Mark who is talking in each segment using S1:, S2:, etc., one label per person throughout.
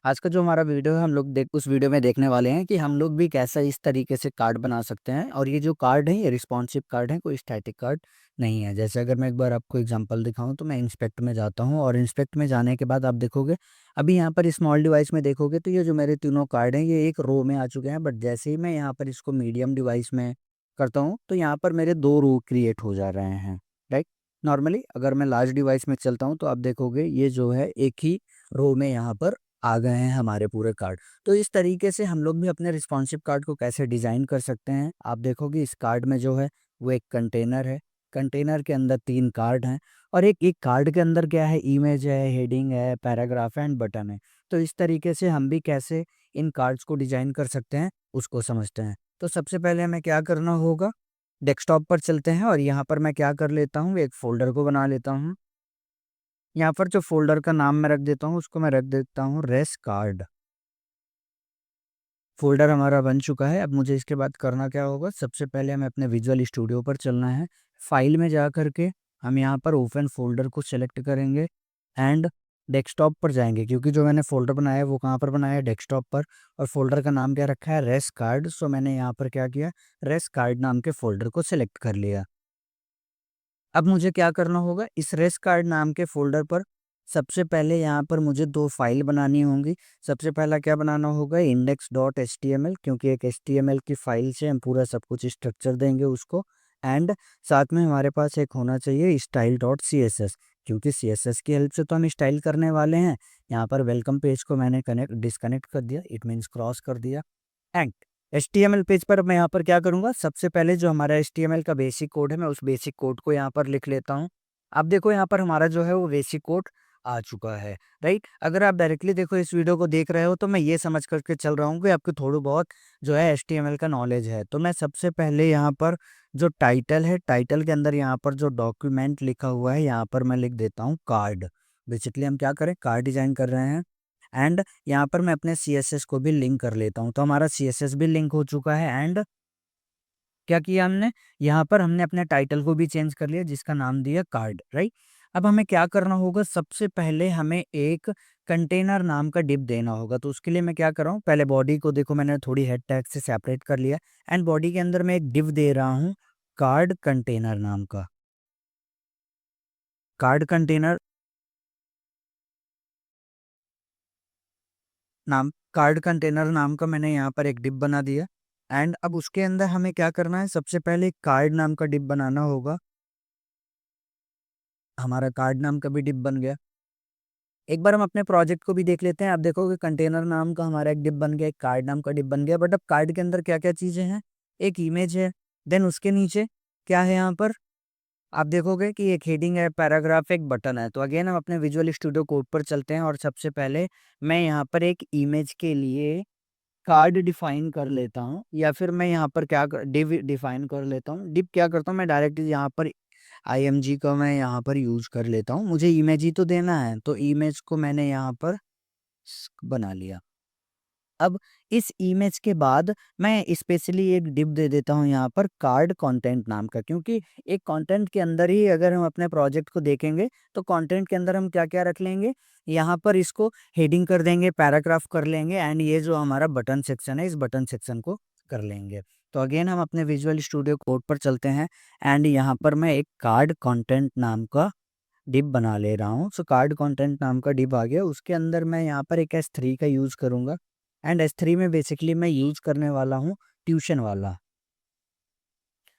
S1: आज का जो हमारा वीडियो है हम लोग देख उस वीडियो में देखने वाले हैं कि हम लोग भी कैसा इस तरीके से कार्ड बना सकते हैं और ये जो कार्ड है ये रिस्पॉन्सिव कार्ड है, कोई स्टैटिक कार्ड नहीं है। जैसे अगर मैं एक बार आपको एग्जांपल दिखाऊं तो मैं इंस्पेक्ट में जाता हूं और इंस्पेक्ट में जाने के बाद आप देखोगे अभी यहाँ पर स्मॉल डिवाइस में देखोगे तो ये जो मेरे तीनों कार्ड हैं ये एक रो में आ चुके हैं। बट जैसे ही मैं यहाँ पर इसको मीडियम डिवाइस में करता हूँ तो यहाँ पर मेरे 2 रो क्रिएट हो जा रहे हैं, राइट। नॉर्मली अगर मैं लार्ज डिवाइस में चलता हूँ तो आप देखोगे ये जो है एक ही रो में यहाँ पर आ गए हैं हमारे पूरे कार्ड। तो इस तरीके से हम लोग भी अपने रिस्पॉन्सिव कार्ड को कैसे डिज़ाइन कर सकते हैं। आप देखोगे इस कार्ड में जो है वो एक कंटेनर है, कंटेनर के अंदर 3 कार्ड हैं और एक एक कार्ड के अंदर क्या है, इमेज है, हेडिंग है, पैराग्राफ है एंड बटन है। तो इस तरीके से हम भी कैसे इन कार्ड्स को डिज़ाइन कर सकते हैं उसको समझते हैं। तो सबसे पहले हमें क्या करना होगा, डेस्कटॉप पर चलते हैं और यहाँ पर मैं क्या कर लेता हूँ, एक फ़ोल्डर को बना लेता हूँ। यहाँ पर जो फ़ोल्डर का नाम मैं रख देता हूँ उसको मैं रख देता हूँ रेस कार्ड। फ़ोल्डर हमारा बन चुका है। अब मुझे इसके बाद करना क्या होगा, सबसे पहले हमें अपने विजुअल स्टूडियो पर चलना है। फ़ाइल में जा कर के हम यहाँ पर ओपन फ़ोल्डर को सेलेक्ट करेंगे एंड डेस्कटॉप पर जाएँगे, क्योंकि जो मैंने फ़ोल्डर बनाया है वो कहाँ पर बनाया है, डेस्कटॉप पर। और फ़ोल्डर का नाम क्या रखा है, रेस कार्ड। सो मैंने यहाँ पर क्या किया, रेस कार्ड नाम के फ़ोल्डर को सेलेक्ट कर लिया। अब मुझे क्या करना होगा, इस रेस कार्ड नाम के फ़ोल्डर पर सबसे पहले यहाँ पर मुझे 2 फाइल बनानी होंगी। सबसे पहला क्या बनाना होगा, index.html, क्योंकि एक HTML की फ़ाइल से हम पूरा सब कुछ स्ट्रक्चर देंगे उसको। एंड साथ में हमारे पास एक होना चाहिए style.css, क्योंकि CSS की हेल्प से तो हम स्टाइल करने वाले हैं। यहाँ पर वेलकम पेज को मैंने डिस्कनेक्ट कर दिया, इट मीन्स क्रॉस कर दिया। एंड HTML पेज पर मैं यहाँ पर क्या करूँगा, सबसे पहले जो हमारा HTML का बेसिक कोड है मैं उस बेसिक कोड को यहाँ पर लिख लेता हूँ। अब देखो यहाँ पर हमारा जो है वो बेसिक कोड आ चुका है, राइट। अगर आप डायरेक्टली देखो इस वीडियो को देख रहे हो तो मैं ये समझ करके चल रहा हूँ कि आपको थोड़ा बहुत जो है HTML का नॉलेज है। तो मैं सबसे पहले यहाँ पर जो टाइटल है, टाइटल के अंदर यहाँ पर जो डॉक्यूमेंट लिखा हुआ है यहाँ पर मैं लिख देता हूँ कार्ड। बेसिकली हम क्या करें, कार्ड डिजाइन कर रहे हैं। एंड यहाँ पर मैं अपने CSS को भी लिंक कर लेता हूँ, तो हमारा CSS भी लिंक हो चुका है। एंड क्या किया हमने, यहाँ पर हमने अपने टाइटल को भी चेंज कर लिया जिसका नाम दिया कार्ड, राइट। अब हमें क्या करना होगा, सबसे पहले हमें एक कंटेनर नाम का डिप देना होगा। तो उसके लिए मैं क्या कर रहा हूँ, पहले बॉडी को देखो मैंने थोड़ी हेड टैग से सेपरेट कर लिया एंड बॉडी के अंदर मैं एक डिप दे रहा हूँ कार्ड कंटेनर नाम का। कार्ड कंटेनर नाम कार्ड कंटेनर नाम का मैंने यहाँ पर एक डिप बना दिया। एंड अब उसके अंदर हमें क्या करना है, सबसे पहले कार्ड नाम का डिप बनाना होगा। हमारा कार्ड नाम का भी डिप बन गया। एक बार हम अपने प्रोजेक्ट को भी देख लेते हैं। आप देखोगे कंटेनर नाम का हमारा एक डिप बन गया, एक कार्ड नाम का डिप बन गया। बट अब कार्ड के अंदर क्या क्या चीज़ें हैं, एक इमेज है, देन उसके नीचे क्या है, यहाँ पर आप देखोगे कि एक हेडिंग है, पैराग्राफ, एक बटन है। तो अगेन हम अपने विजुअल स्टूडियो कोड पर चलते हैं और सबसे पहले मैं यहाँ पर एक इमेज के लिए कार्ड डिफाइन कर लेता हूँ, या फिर मैं यहाँ पर क्या डिव डिफाइन कर लेता हूँ। डिप क्या करता हूँ मैं, डायरेक्ट यहाँ पर IMG का मैं यहाँ पर यूज़ कर लेता हूँ। मुझे इमेज ही तो देना है तो इमेज को मैंने यहाँ पर बना लिया। अब इस इमेज के बाद मैं स्पेशली एक डिप दे देता हूँ यहाँ पर कार्ड कंटेंट नाम का, क्योंकि एक कंटेंट के अंदर ही अगर हम अपने प्रोजेक्ट को देखेंगे तो कंटेंट के अंदर हम क्या क्या रख लेंगे, यहाँ पर इसको हेडिंग कर देंगे, पैराग्राफ कर लेंगे एंड ये जो हमारा बटन सेक्शन है इस बटन सेक्शन को कर लेंगे। तो अगेन हम अपने विजुअल स्टूडियो कोड पर चलते हैं एंड यहाँ पर मैं एक कार्ड कंटेंट नाम का डिप बना ले रहा हूँ। सो कार्ड कंटेंट नाम का डिप आ गया, उसके अंदर मैं यहाँ पर एक S3 का यूज़ करूँगा। एंड S3 में बेसिकली मैं यूज़ करने वाला हूँ ट्यूशन वाला,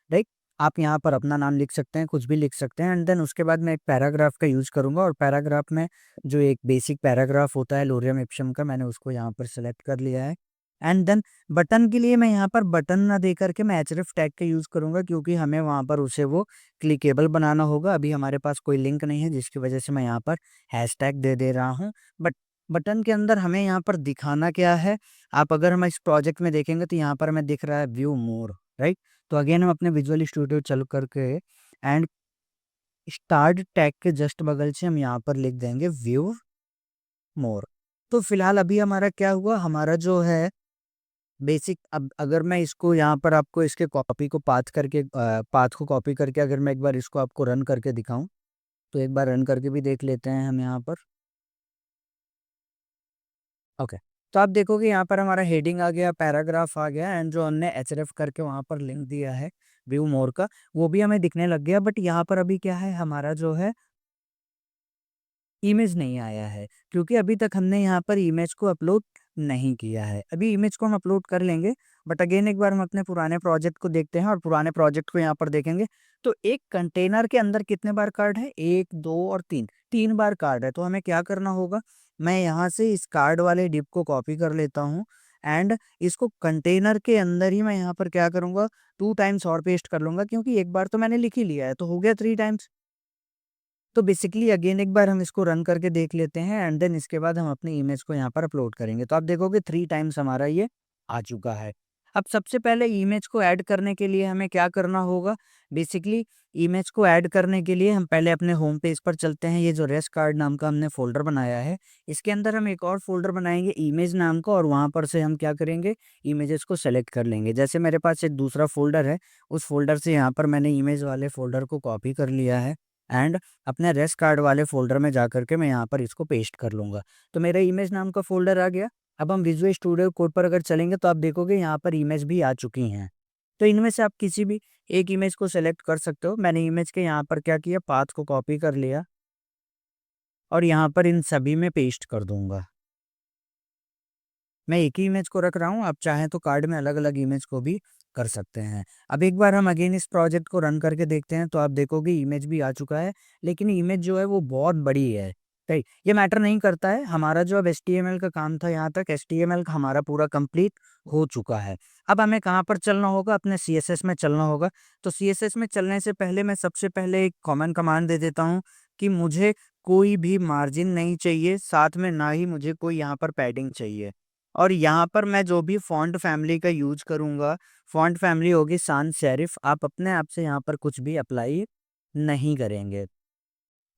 S1: राइट। आप यहाँ पर अपना नाम लिख सकते हैं, कुछ भी लिख सकते हैं। एंड देन उसके बाद मैं एक पैराग्राफ का यूज़ करूँगा और पैराग्राफ में जो एक बेसिक पैराग्राफ होता है लोरियम इप्सम का, मैंने उसको यहाँ पर सेलेक्ट कर लिया है। एंड देन बटन के लिए मैं यहाँ पर बटन ना दे करके मैं href टैग का यूज़ करूँगा, क्योंकि हमें वहाँ पर उसे वो क्लिकेबल बनाना होगा। अभी हमारे पास कोई लिंक नहीं है जिसकी वजह से मैं यहाँ पर हैशटैग दे रहा हूँ। बट बटन के अंदर हमें यहाँ पर दिखाना क्या है, आप अगर हम इस प्रोजेक्ट में देखेंगे तो यहाँ पर हमें दिख रहा है व्यू मोर, राइट। तो अगेन हम अपने विजुअल स्टूडियो चल करके एंड स्टार्ट टैग के जस्ट बगल से हम यहाँ पर लिख देंगे व्यू मोर। तो फिलहाल अभी हमारा क्या हुआ, हमारा जो है बेसिक, अब अगर मैं इसको यहाँ पर आपको इसके कॉपी को पाथ को कॉपी करके अगर मैं एक बार इसको आपको रन करके दिखाऊं तो एक बार रन करके भी देख लेते हैं हम यहाँ पर। ओके। तो आप देखोगे यहाँ पर हमारा हेडिंग आ गया, पैराग्राफ आ गया एंड जो हमने एचरेफ करके वहाँ पर लिंक दिया है व्यू मोर का, वो भी हमें दिखने लग गया। बट यहाँ पर अभी क्या है, हमारा जो है इमेज नहीं आया है, क्योंकि अभी तक हमने यहाँ पर इमेज को अपलोड नहीं किया है। अभी इमेज को हम अपलोड कर लेंगे, बट अगेन एक बार हम अपने पुराने प्रोजेक्ट को देखते हैं और पुराने प्रोजेक्ट को यहाँ पर देखेंगे। तो एक कंटेनर के अंदर कितने बार कार्ड है, 1 2 और 3, 3 बार कार्ड है। तो हमें क्या करना होगा, मैं यहाँ से इस कार्ड वाले डिप को कॉपी कर लेता हूँ एंड इसको कंटेनर के अंदर ही मैं यहाँ पर क्या करूँगा, 2 टाइम्स और पेस्ट कर लूँगा, क्योंकि एक बार तो मैंने लिख ही लिया है, तो हो गया 3 टाइम्स। तो बेसिकली अगेन एक बार हम इसको रन करके देख लेते हैं एंड देन इसके बाद हम अपनी इमेज को यहाँ पर अपलोड करेंगे। तो आप देखोगे 3 टाइम्स हमारा ये आ चुका है। अब सबसे पहले इमेज को ऐड करने के लिए हमें क्या करना होगा, बेसिकली इमेज को ऐड करने के लिए हम पहले अपने होम पेज पर चलते हैं। ये जो रेस्ट कार्ड नाम का हमने फ़ोल्डर बनाया है, इसके अंदर हम एक और फ़ोल्डर बनाएँगे इमेज नाम का, और वहाँ पर से हम क्या करेंगे, इमेजेस को सेलेक्ट कर लेंगे। जैसे मेरे पास एक दूसरा फ़ोल्डर है, उस फ़ोल्डर से यहाँ पर मैंने इमेज वाले फ़ोल्डर को कॉपी कर लिया है एंड अपने रेस्ट कार्ड वाले फ़ोल्डर में जाकर के मैं यहाँ पर इसको पेस्ट कर लूँगा। तो मेरा इमेज नाम का फ़ोल्डर आ गया। अब हम विजुअल स्टूडियो कोड पर अगर चलेंगे तो आप देखोगे यहाँ पर इमेज भी आ चुकी हैं। तो इनमें से आप किसी भी एक इमेज को सेलेक्ट कर सकते हो। मैंने इमेज के यहाँ पर क्या किया, पाथ को कॉपी कर लिया और यहाँ पर इन सभी में पेस्ट कर दूँगा। मैं एक ही इमेज को रख रहा हूँ, आप चाहें तो कार्ड में अलग-अलग इमेज को भी कर सकते हैं। अब एक बार हम अगेन इस प्रोजेक्ट को रन करके देखते हैं, तो आप देखोगे इमेज भी आ चुका है, लेकिन इमेज जो है वो बहुत बड़ी है, राइट? ये मैटर नहीं करता है, हमारा जो अब एचटीएमएल का काम था यहाँ तक एचटीएमएल का हमारा पूरा कंप्लीट हो चुका है। अब हमें कहाँ पर चलना होगा, अपने सीएसएस में चलना होगा। तो सीएसएस में चलने से पहले मैं सबसे पहले एक कॉमन कमांड दे देता हूँ कि मुझे कोई भी मार्जिन नहीं चाहिए, साथ में ना ही मुझे कोई यहाँ पर पैडिंग चाहिए। और यहाँ पर मैं जो भी फ़ॉन्ट फ़ैमिली का यूज़ करूँगा, फ़ॉन्ट फ़ैमिली होगी sans सेरिफ, आप अपने आप से यहाँ पर कुछ भी अप्लाई नहीं करेंगे।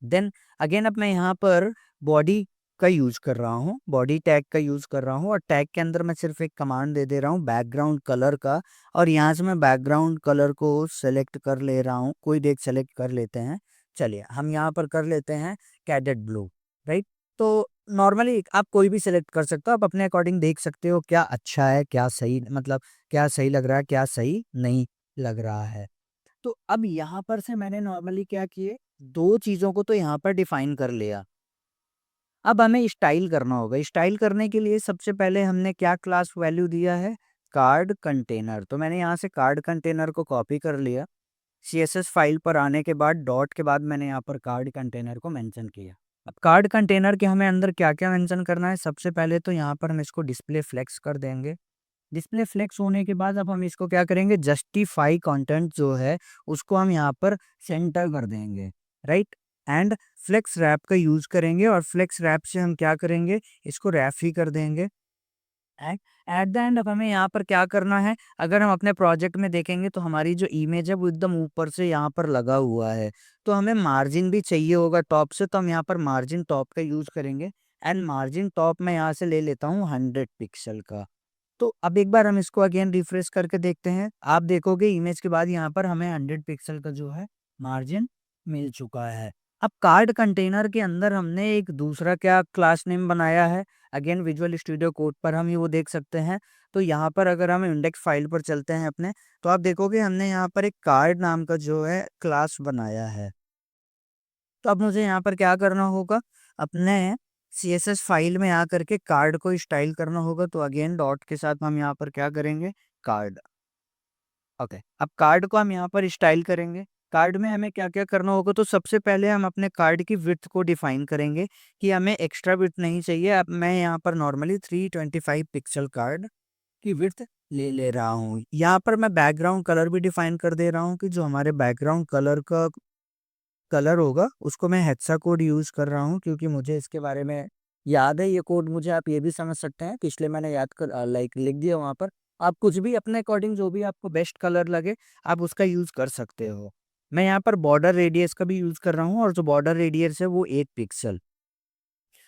S1: देन अगेन अब मैं यहाँ पर बॉडी का यूज़ कर रहा हूँ, बॉडी टैग का यूज़ कर रहा हूँ और टैग के अंदर मैं सिर्फ़ एक कमांड दे दे रहा हूँ बैकग्राउंड कलर का, और यहाँ से मैं बैकग्राउंड कलर को सेलेक्ट कर ले रहा हूँ। कोई भी एक सेलेक्ट कर लेते हैं। चलिए हम यहाँ पर कर लेते हैं कैडेट ब्लू, राइट? तो नॉर्मली आप कोई भी सेलेक्ट कर सकते हो, आप अपने अकॉर्डिंग देख सकते हो क्या अच्छा है, क्या सही, मतलब क्या सही लग रहा है, क्या सही नहीं लग रहा है। तो अब यहाँ पर से मैंने नॉर्मली क्या किए, 2 चीज़ों को तो यहाँ पर डिफ़ाइन कर लिया। अब हमें स्टाइल करना होगा। स्टाइल करने के लिए सबसे पहले हमने क्या क्लास वैल्यू दिया है, कार्ड कंटेनर। तो मैंने यहाँ से कार्ड कंटेनर को कॉपी कर लिया। सीएसएस फाइल पर आने के बाद डॉट के बाद मैंने यहाँ पर कार्ड कंटेनर को मेंशन किया। अब कार्ड कंटेनर के हमें अंदर क्या-क्या मेंशन करना है, सबसे पहले तो यहाँ पर हम इसको डिस्प्ले फ्लेक्स कर देंगे। डिस्प्ले फ्लेक्स होने के बाद अब हम इसको क्या करेंगे, जस्टिफाई कंटेंट जो है उसको हम यहाँ पर सेंटर कर देंगे, राइट? एंड फ्लेक्स रैप का यूज़ करेंगे और फ्लेक्स रैप से हम क्या करेंगे, इसको रैप ही कर देंगे। एट एट द एंड अब हमें यहाँ पर क्या करना है, अगर हम अपने प्रोजेक्ट में देखेंगे तो हमारी जो इमेज है वो एकदम ऊपर से यहाँ पर लगा हुआ है। तो हमें मार्जिन भी चाहिए होगा टॉप से, तो हम यहाँ पर मार्जिन टॉप का यूज़ करेंगे एंड मार्जिन टॉप मैं यहाँ से ले लेता हूँ 100 पिक्सल का। तो अब एक बार हम इसको अगेन रिफ्रेश करके देखते हैं। आप देखोगे इमेज के बाद यहाँ पर हमें 100 पिक्सल का जो है मार्जिन मिल चुका है। अब कार्ड कंटेनर के अंदर हमने एक दूसरा क्या क्लास नेम बनाया है, अगेन विजुअल स्टूडियो कोड पर हम ये वो देख सकते हैं। तो यहाँ पर अगर हम इंडेक्स फाइल पर चलते हैं अपने, तो आप देखोगे हमने यहाँ पर एक कार्ड नाम का जो है क्लास बनाया है। तो अब मुझे यहाँ पर क्या करना होगा, अपने सीएसएस फाइल में आकर के कार्ड को स्टाइल करना होगा। तो अगेन डॉट के साथ हम यहाँ पर क्या करेंगे, कार्ड। ओके, अब कार्ड को हम यहाँ पर स्टाइल करेंगे। कार्ड में हमें क्या-क्या करना होगा, तो सबसे पहले हम अपने कार्ड की विड्थ को डिफाइन करेंगे कि हमें एक्स्ट्रा विड्थ नहीं चाहिए। अब मैं यहाँ पर नॉर्मली 325 पिक्सल कार्ड की विड्थ ले रहा हूँ। यहाँ पर मैं बैकग्राउंड कलर भी डिफाइन कर दे रहा हूँ कि जो हमारे बैकग्राउंड कलर का कलर होगा उसको मैं हेक्सा कोड यूज़ कर रहा हूँ, क्योंकि मुझे इसके बारे में याद है। ये कोड मुझे आप ये भी समझ सकते हैं कि इसलिए मैंने याद कर लाइक लिख दिया वहाँ पर। आप कुछ भी अपने अकॉर्डिंग जो भी आपको बेस्ट कलर लगे आप उसका यूज़ कर सकते हो। मैं यहाँ पर बॉर्डर रेडियस का भी यूज़ कर रहा हूँ और जो बॉर्डर रेडियस है वो 8 पिक्सल।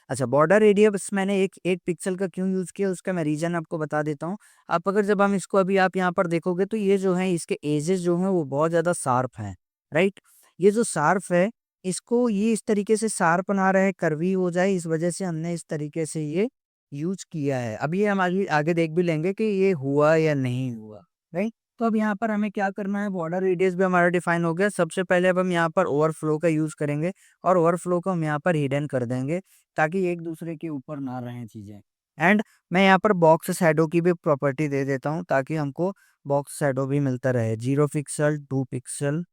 S1: अच्छा, बॉर्डर रेडियस मैंने एक 8 पिक्सल का क्यों यूज़ किया उसका मैं रीज़न आपको बता देता हूँ। आप अगर जब हम इसको अभी आप यहाँ पर देखोगे तो ये जो है इसके एजेस जो हैं वो बहुत ज़्यादा शार्प हैं, राइट? ये जो शार्प है, इसको ये इस तरीके से शार्प ना रहे, कर्वी हो जाए, इस वजह से हमने इस तरीके से ये यूज किया है। अब ये हम आगे आगे देख भी लेंगे कि ये हुआ या नहीं हुआ, राइट। तो अब यहाँ पर हमें क्या करना है, बॉर्डर रेडियस भी हमारा डिफाइन हो गया। सबसे पहले अब हम यहाँ पर ओवरफ्लो का यूज करेंगे और ओवरफ्लो को हम यहाँ पर हिडन कर देंगे ताकि एक दूसरे के ऊपर ना रहें चीजें। एंड मैं यहाँ पर बॉक्स शैडो की भी प्रॉपर्टी दे देता हूँ ताकि हमको बॉक्स शैडो भी मिलता रहे। 0 pixel, 2 pixel,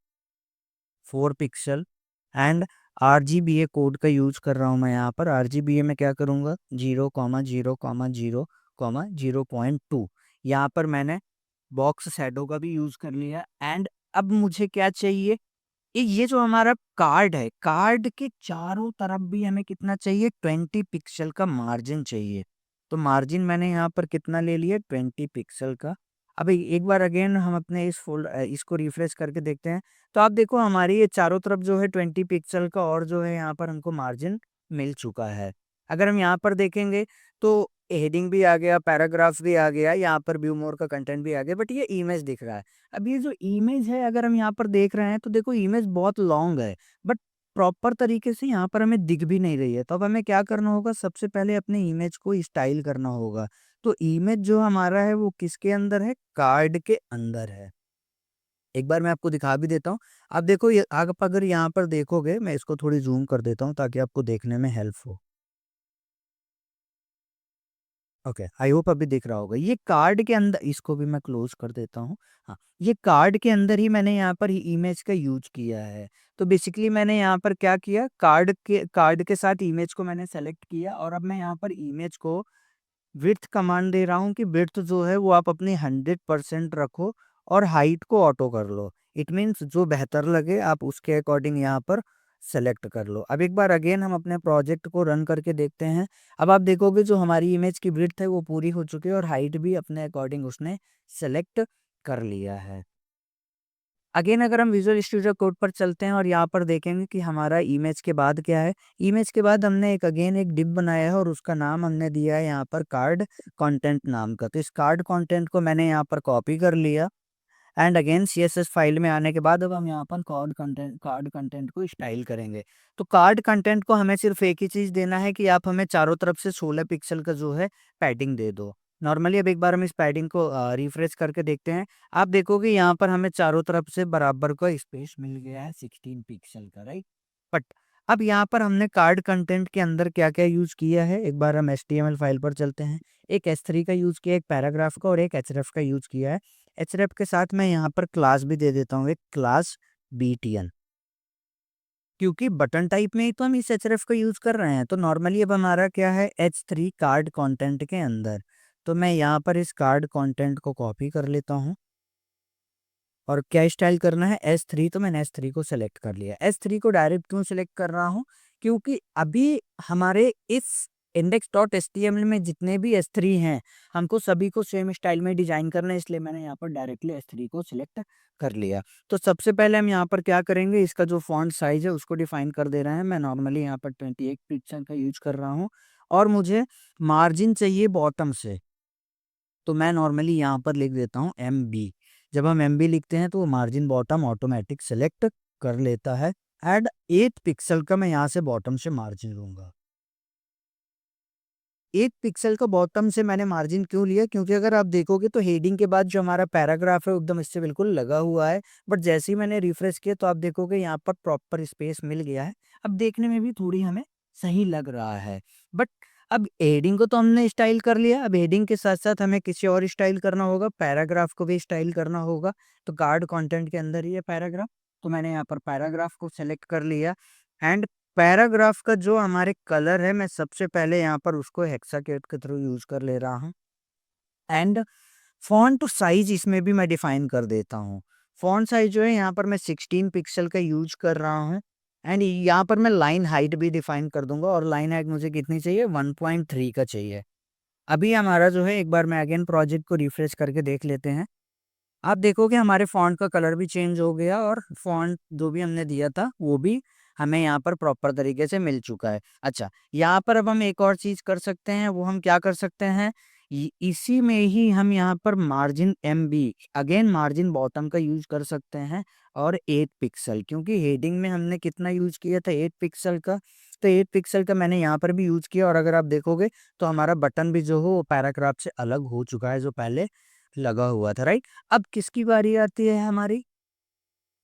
S1: 4 pixel and RGBA code का यूज कर रहा हूँ मैं यहाँ पर। RGBA में क्या करूँगा, 0,0,0,0.2 यहाँ पर मैंने बॉक्स शैडो का भी यूज कर लिया। एंड अब मुझे क्या चाहिए, ये जो हमारा कार्ड है, कार्ड के चारों तरफ भी हमें कितना चाहिए, 20 पिक्सल का मार्जिन चाहिए। तो मार्जिन मैंने यहाँ पर कितना ले लिया, 20 पिक्सल का। अब एक बार अगेन हम अपने इसको रिफ्रेश करके देखते हैं। तो आप देखो हमारी ये चारों तरफ जो है 20 पिक्सल का और जो है यहाँ पर हमको मार्जिन मिल चुका है। अगर हम यहाँ पर देखेंगे तो हेडिंग भी आ गया, पैराग्राफ भी आ गया, यहाँ पर व्यू मोर का कंटेंट भी आ गया, बट ये इमेज दिख रहा है। अब ये जो इमेज है अगर हम यहाँ पर देख रहे हैं तो देखो इमेज बहुत लॉन्ग है, बट प्रॉपर तरीके से यहाँ पर हमें दिख भी नहीं रही है। तो अब हमें क्या करना होगा, सबसे पहले अपने इमेज को स्टाइल करना होगा। तो इमेज जो हमारा है वो किसके अंदर है, कार्ड के अंदर है। एक बार मैं आपको दिखा भी देता हूँ। आप देखो ये, आप अगर यहाँ पर देखोगे, मैं इसको थोड़ी जूम कर देता हूँ ताकि आपको देखने में हेल्प हो। ओके, आई होप अभी दिख रहा होगा। ये कार्ड के अंदर, इसको भी मैं क्लोज कर देता हूँ। हाँ, ये कार्ड के अंदर ही मैंने यहाँ पर इमेज का यूज किया है। तो बेसिकली मैंने यहाँ पर क्या किया, कार्ड के साथ इमेज को मैंने सेलेक्ट किया और अब मैं यहाँ पर इमेज को विड्थ कमांड दे रहा हूँ कि विड्थ जो है वो आप अपनी 100% रखो और हाइट को ऑटो कर लो। इट मीन्स जो बेहतर लगे आप उसके अकॉर्डिंग यहाँ पर सेलेक्ट कर लो। अब एक बार अगेन हम अपने प्रोजेक्ट को रन करके देखते हैं। अब आप देखोगे जो हमारी इमेज की विड्थ है वो पूरी हो चुकी है और हाइट भी अपने अकॉर्डिंग उसने सेलेक्ट कर लिया है। अगेन अगर हम विजुअल स्टूडियो कोड पर चलते हैं और यहाँ पर देखेंगे कि हमारा इमेज के बाद क्या है। इमेज के बाद हमने एक डिप बनाया है और उसका नाम हमने दिया है यहाँ पर कार्ड कंटेंट नाम का। तो इस कार्ड कंटेंट को मैंने यहाँ पर कॉपी कर लिया एंड अगेन CSS फाइल में आने के बाद अब हम यहाँ पर कार्ड कंटेंट को स्टाइल करेंगे। तो कार्ड कंटेंट को हमें सिर्फ एक ही चीज़ देना है कि आप हमें चारों तरफ से 16 पिक्सल का जो है पैडिंग दे दो। नॉर्मली अब एक बार हम इस पैडिंग को रिफ्रेश करके देखते हैं। आप देखोगे यहाँ पर हमें चारों तरफ से बराबर का स्पेस मिल गया है 16 पिक्सल का, राइट। बट अब यहाँ पर हमने कार्ड कंटेंट के अंदर क्या क्या यूज किया है, एक बार हम HTML फाइल पर चलते हैं। एक S3 का यूज किया, एक पैराग्राफ का और एक href का यूज किया है। href के साथ मैं यहाँ पर क्लास भी दे देता हूँ, एक क्लास btn, क्योंकि बटन टाइप में ही तो हम इस href का यूज कर रहे हैं। तो नॉर्मली अब हमारा क्या है, H3 कार्ड कंटेंट के अंदर। तो मैं यहाँ पर इस कार्ड कंटेंट को कॉपी कर लेता हूँ और क्या स्टाइल करना है, S3। तो मैंने S3 को सिलेक्ट कर लिया। S3 को डायरेक्ट क्यों सिलेक्ट कर रहा हूँ, क्योंकि अभी हमारे इस index.html में जितने भी S3 हैं हमको सभी को सेम स्टाइल में डिजाइन करना है, इसलिए मैंने यहाँ पर डायरेक्टली S3 को सिलेक्ट कर लिया। तो सबसे पहले हम यहाँ पर क्या करेंगे, इसका जो फॉन्ट साइज है उसको डिफाइन कर दे रहे हैं। मैं नॉर्मली यहाँ पर 28 पिक्सल का यूज कर रहा हूँ और मुझे मार्जिन चाहिए बॉटम से। तो मैं नॉर्मली यहाँ पर लिख देता हूँ MB। जब हम MB लिखते हैं तो वो मार्जिन बॉटम ऑटोमेटिक सेलेक्ट कर लेता है। एड 8 पिक्सल का मैं यहाँ से बॉटम से मार्जिन लूंगा। 8 पिक्सल का बॉटम से मैंने मार्जिन क्यों लिया, क्योंकि अगर आप देखोगे तो हेडिंग के बाद जो हमारा पैराग्राफ है एकदम इससे बिल्कुल लगा हुआ है। बट जैसे ही मैंने रिफ्रेश किया तो आप देखोगे यहाँ पर प्रॉपर स्पेस मिल गया है। अब देखने में भी थोड़ी हमें सही लग रहा है। बट अब हेडिंग को तो हमने स्टाइल कर लिया, अब हेडिंग के साथ साथ हमें किसी और स्टाइल करना होगा, पैराग्राफ को भी स्टाइल करना होगा। तो कार्ड कंटेंट के अंदर ही है पैराग्राफ। तो मैंने यहाँ पर पैराग्राफ को सेलेक्ट कर लिया एंड पैराग्राफ का जो हमारे कलर है मैं सबसे पहले यहाँ पर उसको हेक्साकेट के थ्रू यूज कर ले रहा हूँ। एंड फॉन्ट साइज इसमें भी मैं डिफाइन कर देता हूँ। फॉन्ट साइज जो है यहाँ पर मैं 16 पिक्सल का यूज कर रहा हूँ एंड यहाँ पर मैं लाइन हाइट भी डिफाइन कर दूंगा और लाइन हाइट मुझे कितनी चाहिए, 1.3 का चाहिए। अभी हमारा जो है, एक बार मैं अगेन प्रोजेक्ट को रिफ्रेश करके देख लेते हैं। आप देखोगे हमारे फॉन्ट का कलर भी चेंज हो गया और फॉन्ट जो भी हमने दिया था वो भी हमें यहाँ पर प्रॉपर तरीके से मिल चुका है। अच्छा, यहाँ पर अब हम एक और चीज़ कर सकते हैं, वो हम क्या कर सकते हैं, इसी में ही हम यहाँ पर margin M B, again margin bottom का यूज कर सकते हैं, और 8 पिक्सल, क्योंकि हेडिंग में हमने कितना यूज किया था 8 पिक्सल का, तो 8 पिक्सल का मैंने यहाँ पर भी यूज किया। और अगर आप देखोगे तो हमारा बटन भी जो हो वो पैराग्राफ से अलग हो चुका है जो पहले लगा हुआ था, राइट। अब किसकी बारी आती है हमारी,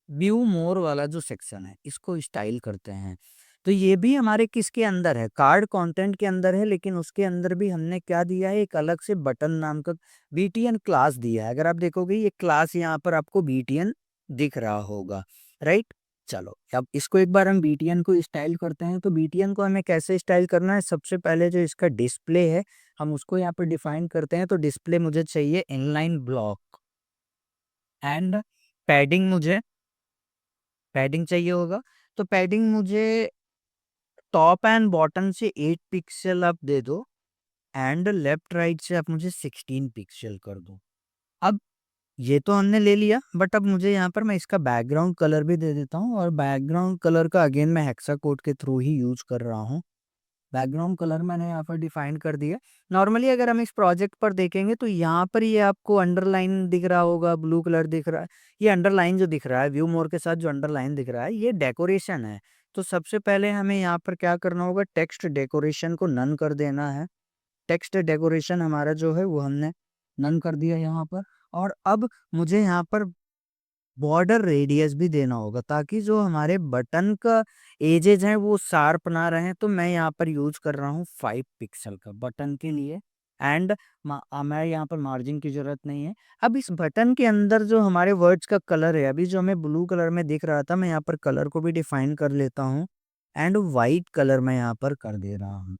S1: व्यू मोर वाला जो सेक्शन है, इसको स्टाइल करते हैं। तो ये भी हमारे किसके अंदर है, कार्ड कंटेंट के अंदर है, लेकिन उसके अंदर भी हमने क्या दिया है, एक अलग से बटन नाम का बीटीएन क्लास दिया है। अगर आप देखोगे ये क्लास यहाँ पर आपको बीटीएन दिख रहा होगा, राइट। चलो अब इसको एक बार हम बीटीएन को स्टाइल करते हैं। तो बीटीएन को हमें कैसे स्टाइल करना है, सबसे पहले जो इसका डिस्प्ले है हम उसको यहाँ पर डिफाइन करते हैं। तो डिस्प्ले मुझे चाहिए इनलाइन ब्लॉक, एंड पैडिंग चाहिए होगा। तो पैडिंग मुझे टॉप एंड बॉटम से 8 पिक्सल आप दे दो, एंड लेफ्ट राइट से आप मुझे 16 पिक्सल कर दो। अब ये तो हमने ले लिया, बट अब मुझे यहाँ पर मैं इसका बैकग्राउंड कलर भी दे देता हूँ, और बैकग्राउंड कलर का अगेन मैं हेक्सा कोड के थ्रू ही यूज कर रहा हूँ। बैकग्राउंड कलर मैंने यहाँ पर डिफाइन कर दिया। नॉर्मली अगर हम इस प्रोजेक्ट पर देखेंगे तो यहाँ पर ये आपको अंडरलाइन दिख रहा होगा, ब्लू कलर दिख रहा है। ये अंडरलाइन जो दिख रहा है व्यू मोर के साथ, जो अंडरलाइन दिख रहा है, ये डेकोरेशन है। तो सबसे पहले हमें यहाँ पर क्या करना होगा, टेक्स्ट डेकोरेशन को नन कर देना है। टेक्स्ट डेकोरेशन हमारा जो है वो हमने नन कर दिया यहाँ पर। और अब मुझे यहाँ पर बॉर्डर रेडियस भी देना होगा, ताकि जो हमारे बटन का एजेस हैं वो शार्प ना रहें। तो मैं यहाँ पर यूज कर रहा हूँ 5 पिक्सल का बटन के लिए, एंड मैं यहाँ पर मार्जिन की जरूरत नहीं है। अब इस बटन के अंदर जो हमारे वर्ड्स का कलर है, अभी जो हमें ब्लू कलर में दिख रहा था, मैं यहाँ पर कलर को भी डिफाइन कर लेता हूँ, एंड वाइट कलर मैं यहाँ पर कर दे रहा हूँ।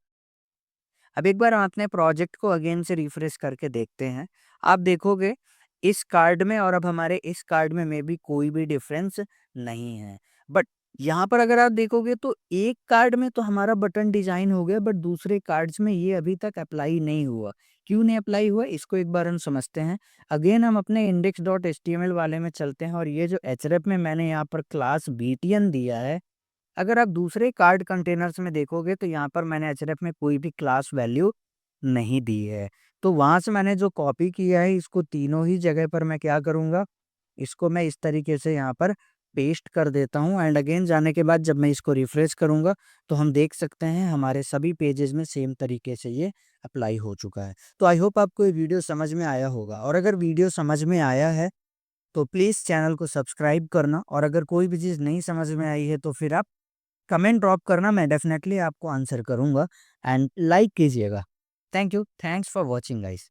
S1: अब एक बार हम अपने प्रोजेक्ट को अगेन से रिफ्रेश करके देखते हैं। आप देखोगे इस कार्ड में और अब हमारे इस कार्ड में भी कोई भी डिफरेंस नहीं है। बट यहाँ पर अगर आप देखोगे तो एक कार्ड में तो हमारा बटन डिजाइन हो गया, बट दूसरे कार्ड्स में ये अभी तक अप्लाई नहीं हुआ। क्यों नहीं अप्लाई हुआ, इसको एक बार हम समझते हैं। अगेन हम अपने index.html वाले में चलते हैं, और ये जो href में मैंने यहाँ पर क्लास btn दिया है, अगर आप दूसरे कार्ड कंटेनर्स में देखोगे तो यहाँ पर मैंने href में कोई भी क्लास वैल्यू नहीं दी है। तो वहाँ से मैंने जो कॉपी किया है, इसको तीनों ही जगह पर मैं क्या करूँगा, इसको मैं इस तरीके से यहाँ पर पेस्ट कर देता हूँ। एंड अगेन जाने के बाद जब मैं इसको रिफ्रेश करूँगा तो हम देख सकते हैं हमारे सभी पेजेस में सेम तरीके से ये अप्लाई हो चुका है। तो आई होप आपको ये वीडियो समझ में आया होगा, और अगर वीडियो समझ में आया है तो प्लीज़ चैनल को सब्सक्राइब करना, और अगर कोई भी चीज़ नहीं समझ में आई है तो फिर आप कमेंट ड्रॉप करना, मैं डेफिनेटली आपको आंसर करूँगा, एंड लाइक कीजिएगा। Thank you, thanks for watching guys.